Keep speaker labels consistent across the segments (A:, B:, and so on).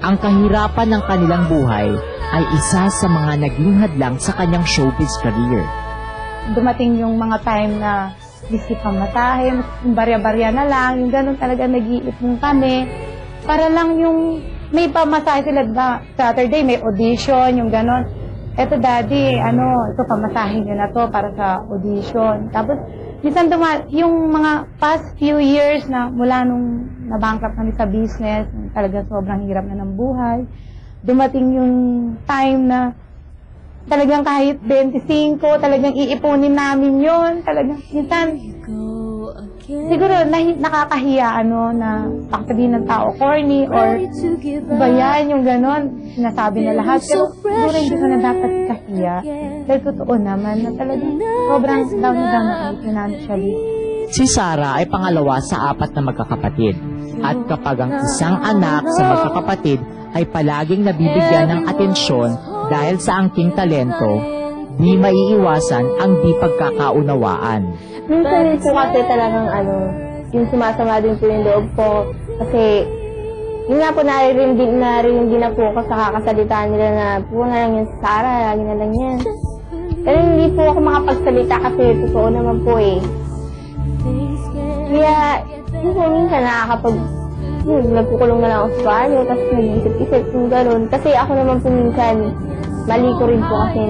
A: Ang kahirapan ng kanilang buhay ay isa sa mga naging hadlang sa kanyang showbiz career.
B: Dumating yung mga time na bisip pamatahe, barya-barya na lang, yung ganun talaga nag-iipon kami. Para lang yung may pamasahe sila, Saturday may audition, yung ganun. Eto daddy, ito pamasahin nyo na to para sa audition. Tapos, minsan yung mga past few years na mula nung nabankrupt kami sa business, talaga sobrang hirap na ng buhay. Dumating yung time na talagang kahit 25, talagang iipunin namin yon. Talagang minsan, siguro nakakahiya na pagsabihin ng tao corny or ba yan, yung ganon, sinasabi na lahat. Pero siguro hindi ko na dapat kahiya. Dahil totoo naman na talagang sobrang down na down na financially.
A: Si Sarah ay pangalawa sa 4 na magkakapatid. At kapag ang isang anak sa magkakapatid ay palaging nabibigyan ng atensyon dahil sa angking talento, di maiiwasan ang di pagkakaunawaan.
C: Minsan po kasi talagang yung sumasama din po yung loob ko. Kasi yun nga po narinig na po ako sa kakasalitaan nila na po na lang yung Sarah, lagi na lang yan. Pero hindi po ako makapagsalita kasi totoo naman po eh. Kaya minsan nakakapag nagkukulong na lang ako sa banyo, tapos nag-isip-isip yung gano'n. Kasi ako naman po minsan, mali ko rin po kasi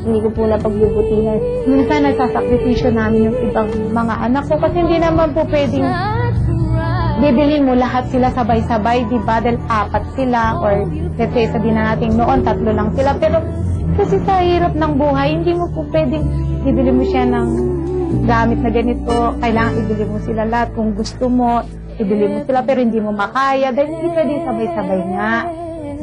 C: hindi ko po napagbubutihan.
B: Minsan nagsasakripisyo namin yung ibang mga anak ko kasi hindi naman po pwedeng bibilin mo lahat sila sabay-sabay, di ba? Dahil 4 sila or let's say sabihin na natin noon 3 lang sila. Pero kasi sa hirap ng buhay, hindi mo po pwedeng bibili mo siya ng gamit na ganito. Kailangan ibili mo sila lahat. Kung gusto mo, ibili mo sila pero hindi mo makaya dahil hindi pwedeng sabay-sabay nga.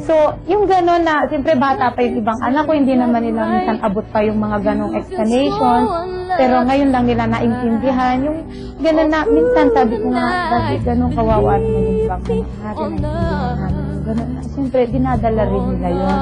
B: So, yung gano'n na, siyempre bata pa yung ibang anak ko, hindi naman nila minsan abot pa yung mga ganong explanations. Pero ngayon lang nila naintindihan. Yung gano'n na, minsan sabi ko nga, bakit gano'n kawawa naman yung ibang anak natin, naintindihan namin. Gano'n na, siyempre dinadala rin nila yun.